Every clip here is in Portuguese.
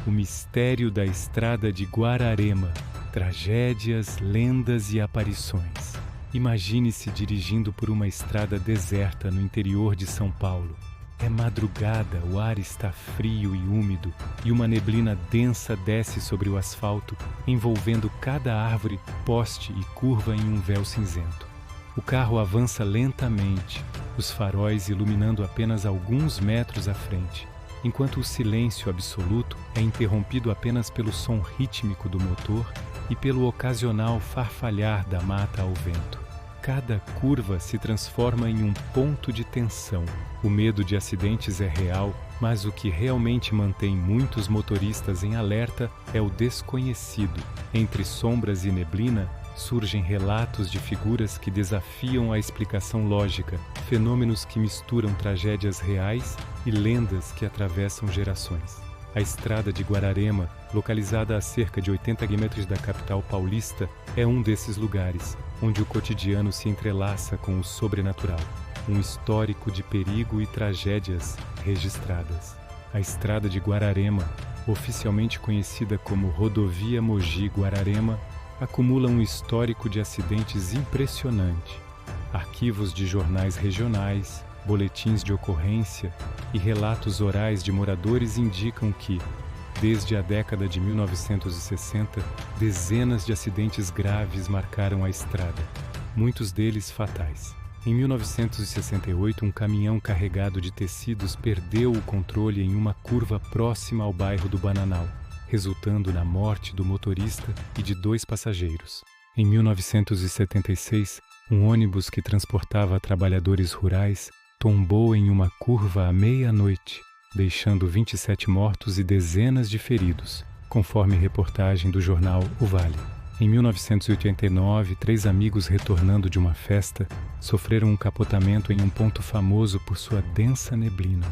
o mistério da estrada de Guararema, tragédias, lendas e aparições. Imagine-se dirigindo por uma estrada deserta no interior de São Paulo. É madrugada, o ar está frio e úmido e uma neblina densa desce sobre o asfalto, envolvendo cada árvore, poste e curva em um véu cinzento. O carro avança lentamente, os faróis iluminando apenas alguns metros à frente, enquanto o silêncio absoluto é interrompido apenas pelo som rítmico do motor e pelo ocasional farfalhar da mata ao vento. Cada curva se transforma em um ponto de tensão. O medo de acidentes é real, mas o que realmente mantém muitos motoristas em alerta é o desconhecido. Entre sombras e neblina, surgem relatos de figuras que desafiam a explicação lógica, fenômenos que misturam tragédias reais e lendas que atravessam gerações. A estrada de Guararema, localizada a cerca de 80 km da capital paulista, é um desses lugares, onde o cotidiano se entrelaça com o sobrenatural, um histórico de perigo e tragédias registradas. A estrada de Guararema, oficialmente conhecida como Rodovia Mogi-Guararema, acumula um histórico de acidentes impressionante. Arquivos de jornais regionais, boletins de ocorrência e relatos orais de moradores indicam que, desde a década de 1960, dezenas de acidentes graves marcaram a estrada, muitos deles fatais. Em 1968, um caminhão carregado de tecidos perdeu o controle em uma curva próxima ao bairro do Bananal, resultando na morte do motorista e de 2 passageiros. Em 1976, um ônibus que transportava trabalhadores rurais tombou em uma curva à meia-noite, deixando 27 mortos e dezenas de feridos, conforme reportagem do jornal O Vale. Em 1989, 3 amigos retornando de uma festa sofreram um capotamento em um ponto famoso por sua densa neblina.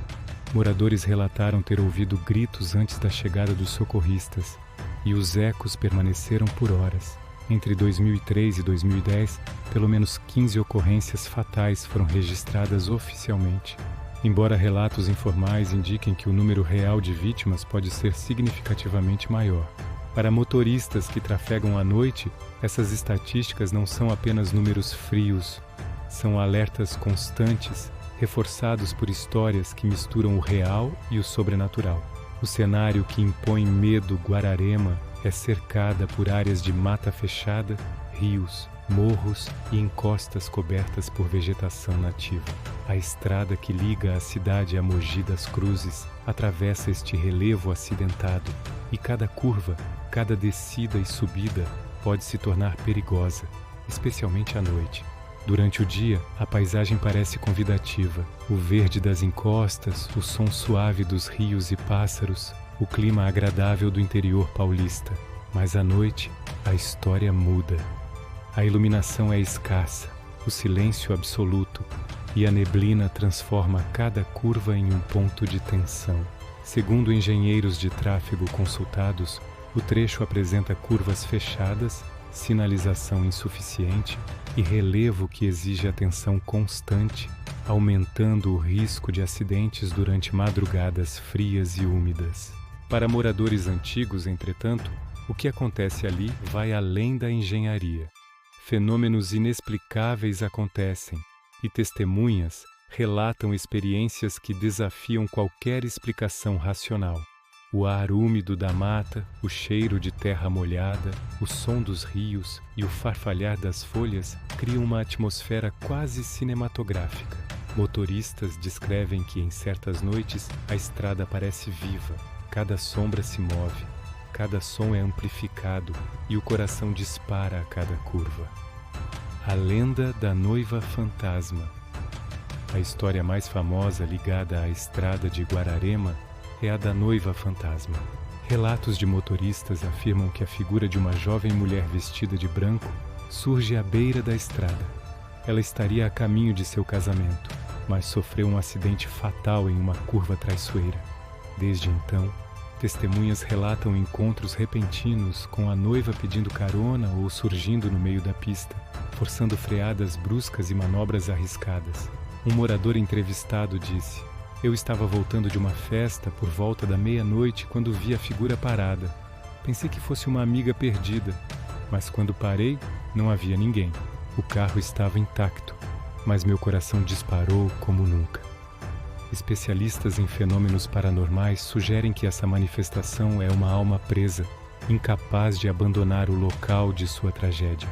Moradores relataram ter ouvido gritos antes da chegada dos socorristas, e os ecos permaneceram por horas. Entre 2003 e 2010, pelo menos 15 ocorrências fatais foram registradas oficialmente, embora relatos informais indiquem que o número real de vítimas pode ser significativamente maior. Para motoristas que trafegam à noite, essas estatísticas não são apenas números frios, são alertas constantes, reforçados por histórias que misturam o real e o sobrenatural. O cenário que impõe medo Guararema é cercada por áreas de mata fechada, rios, morros e encostas cobertas por vegetação nativa. A estrada que liga a cidade a Mogi das Cruzes atravessa este relevo acidentado e cada curva, cada descida e subida pode se tornar perigosa, especialmente à noite. Durante o dia, a paisagem parece convidativa. O verde das encostas, o som suave dos rios e pássaros, o clima agradável do interior paulista. Mas à noite, a história muda. A iluminação é escassa, o silêncio absoluto, e a neblina transforma cada curva em um ponto de tensão. Segundo engenheiros de tráfego consultados, o trecho apresenta curvas fechadas, sinalização insuficiente e relevo que exige atenção constante, aumentando o risco de acidentes durante madrugadas frias e úmidas. Para moradores antigos, entretanto, o que acontece ali vai além da engenharia. Fenômenos inexplicáveis acontecem e testemunhas relatam experiências que desafiam qualquer explicação racional. O ar úmido da mata, o cheiro de terra molhada, o som dos rios e o farfalhar das folhas criam uma atmosfera quase cinematográfica. Motoristas descrevem que em certas noites a estrada parece viva, cada sombra se move, cada som é amplificado e o coração dispara a cada curva. A lenda da noiva fantasma. A história mais famosa ligada à estrada de Guararema é a da noiva fantasma. Relatos de motoristas afirmam que a figura de uma jovem mulher vestida de branco surge à beira da estrada. Ela estaria a caminho de seu casamento, mas sofreu um acidente fatal em uma curva traiçoeira. Desde então, testemunhas relatam encontros repentinos com a noiva pedindo carona ou surgindo no meio da pista, forçando freadas bruscas e manobras arriscadas. Um morador entrevistado disse: Eu estava voltando de uma festa por volta da meia-noite quando vi a figura parada. Pensei que fosse uma amiga perdida, mas quando parei, não havia ninguém. O carro estava intacto, mas meu coração disparou como nunca. Especialistas em fenômenos paranormais sugerem que essa manifestação é uma alma presa, incapaz de abandonar o local de sua tragédia.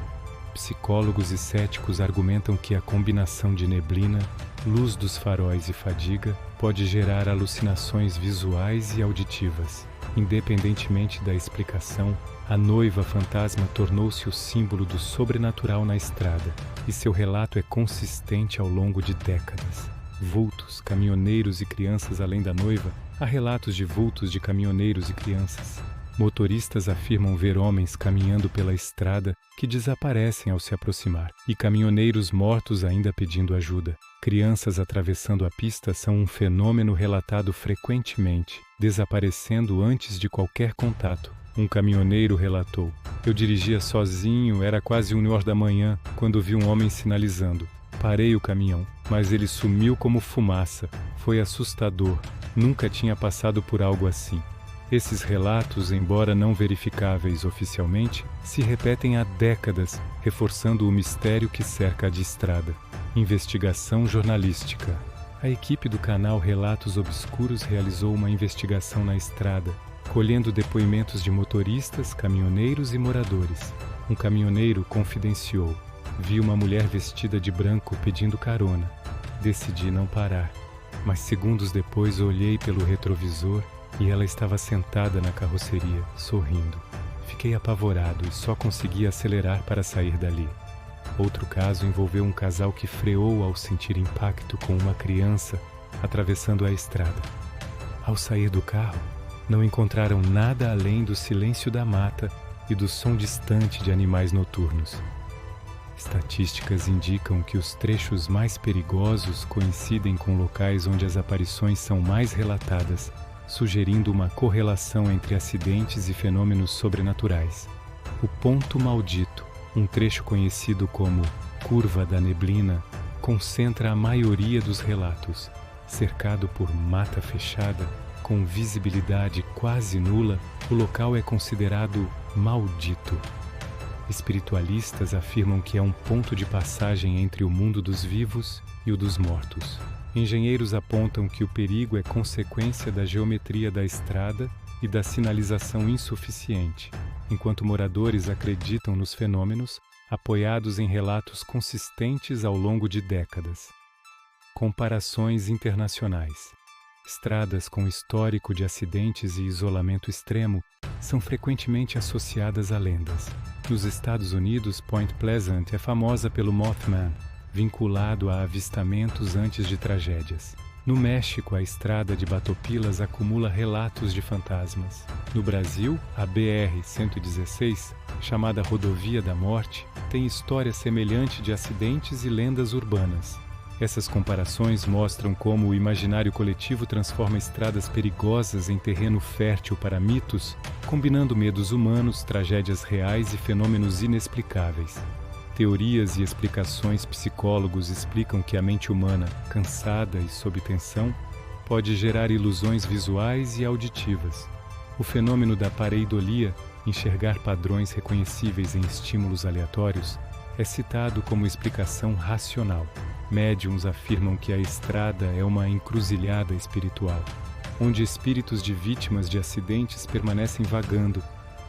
Psicólogos e céticos argumentam que a combinação de neblina, luz dos faróis e fadiga pode gerar alucinações visuais e auditivas. Independentemente da explicação, a noiva fantasma tornou-se o símbolo do sobrenatural na estrada, e seu relato é consistente ao longo de décadas. Vultos, caminhoneiros e crianças além da noiva, há relatos de vultos de caminhoneiros e crianças. Motoristas afirmam ver homens caminhando pela estrada que desaparecem ao se aproximar, e caminhoneiros mortos ainda pedindo ajuda. Crianças atravessando a pista são um fenômeno relatado frequentemente, desaparecendo antes de qualquer contato. Um caminhoneiro relatou: "Eu dirigia sozinho, era quase 1h da manhã, quando vi um homem sinalizando. Parei o caminhão, mas ele sumiu como fumaça. Foi assustador. Nunca tinha passado por algo assim." Esses relatos, embora não verificáveis oficialmente, se repetem há décadas, reforçando o mistério que cerca a de estrada. Investigação jornalística. A equipe do canal Relatos Obscuros realizou uma investigação na estrada, colhendo depoimentos de motoristas, caminhoneiros e moradores. Um caminhoneiro confidenciou: "Vi uma mulher vestida de branco pedindo carona. Decidi não parar, mas segundos depois olhei pelo retrovisor e ela estava sentada na carroceria, sorrindo. Fiquei apavorado e só consegui acelerar para sair dali." Outro caso envolveu um casal que freou ao sentir impacto com uma criança atravessando a estrada. Ao sair do carro, não encontraram nada além do silêncio da mata e do som distante de animais noturnos. Estatísticas indicam que os trechos mais perigosos coincidem com locais onde as aparições são mais relatadas, sugerindo uma correlação entre acidentes e fenômenos sobrenaturais. O Ponto Maldito, um trecho conhecido como Curva da Neblina, concentra a maioria dos relatos. Cercado por mata fechada, com visibilidade quase nula, o local é considerado maldito. Espiritualistas afirmam que é um ponto de passagem entre o mundo dos vivos e o dos mortos. Engenheiros apontam que o perigo é consequência da geometria da estrada e da sinalização insuficiente, enquanto moradores acreditam nos fenômenos, apoiados em relatos consistentes ao longo de décadas. Comparações internacionais. Estradas com histórico de acidentes e isolamento extremo são frequentemente associadas a lendas. Nos Estados Unidos, Point Pleasant é famosa pelo Mothman, vinculado a avistamentos antes de tragédias. No México, a estrada de Batopilas acumula relatos de fantasmas. No Brasil, a BR-116, chamada Rodovia da Morte, tem história semelhante de acidentes e lendas urbanas. Essas comparações mostram como o imaginário coletivo transforma estradas perigosas em terreno fértil para mitos, combinando medos humanos, tragédias reais e fenômenos inexplicáveis. Teorias e explicações psicólogos explicam que a mente humana, cansada e sob tensão, pode gerar ilusões visuais e auditivas. O fenômeno da pareidolia, enxergar padrões reconhecíveis em estímulos aleatórios, é citado como explicação racional. Médiuns afirmam que a estrada é uma encruzilhada espiritual, onde espíritos de vítimas de acidentes permanecem vagando,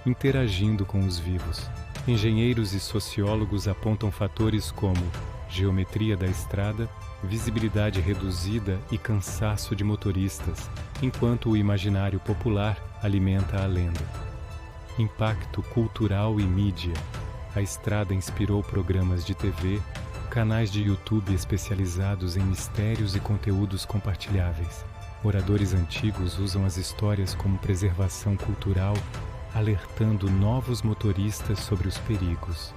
interagindo com os vivos. Engenheiros e sociólogos apontam fatores como geometria da estrada, visibilidade reduzida e cansaço de motoristas, enquanto o imaginário popular alimenta a lenda. Impacto cultural e mídia. A estrada inspirou programas de TV, canais de YouTube especializados em mistérios e conteúdos compartilháveis. Moradores antigos usam as histórias como preservação cultural, alertando novos motoristas sobre os perigos.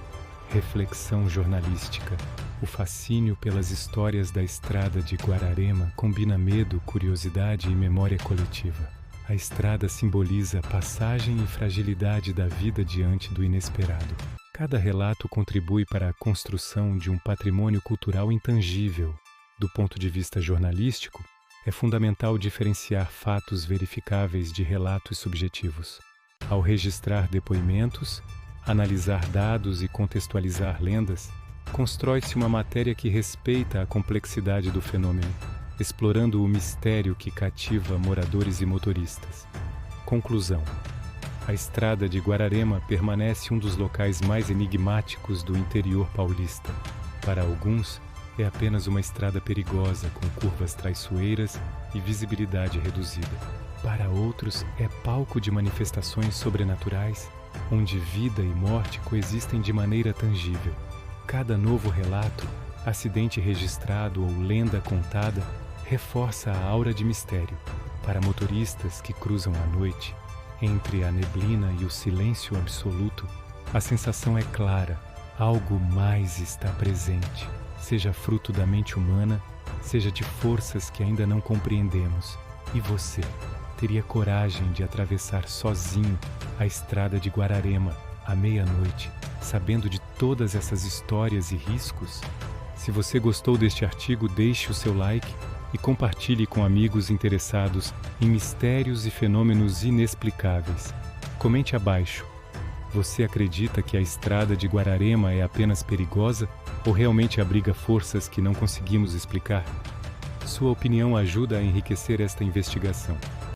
Reflexão jornalística. O fascínio pelas histórias da estrada de Guararema combina medo, curiosidade e memória coletiva. A estrada simboliza passagem e fragilidade da vida diante do inesperado. Cada relato contribui para a construção de um patrimônio cultural intangível. Do ponto de vista jornalístico, é fundamental diferenciar fatos verificáveis de relatos subjetivos. Ao registrar depoimentos, analisar dados e contextualizar lendas, constrói-se uma matéria que respeita a complexidade do fenômeno, explorando o mistério que cativa moradores e motoristas. Conclusão: a estrada de Guararema permanece um dos locais mais enigmáticos do interior paulista. Para alguns, é apenas uma estrada perigosa com curvas traiçoeiras e visibilidade reduzida. Para outros, é palco de manifestações sobrenaturais, onde vida e morte coexistem de maneira tangível. Cada novo relato, acidente registrado ou lenda contada, reforça a aura de mistério. Para motoristas que cruzam a noite, entre a neblina e o silêncio absoluto, a sensação é clara: algo mais está presente, seja fruto da mente humana, seja de forças que ainda não compreendemos. E você, teria coragem de atravessar sozinho a estrada de Guararema à meia-noite, sabendo de todas essas histórias e riscos? Se você gostou deste artigo, deixe o seu like e compartilhe com amigos interessados em mistérios e fenômenos inexplicáveis. Comente abaixo: você acredita que a estrada de Guararema é apenas perigosa ou realmente abriga forças que não conseguimos explicar? Sua opinião ajuda a enriquecer esta investigação.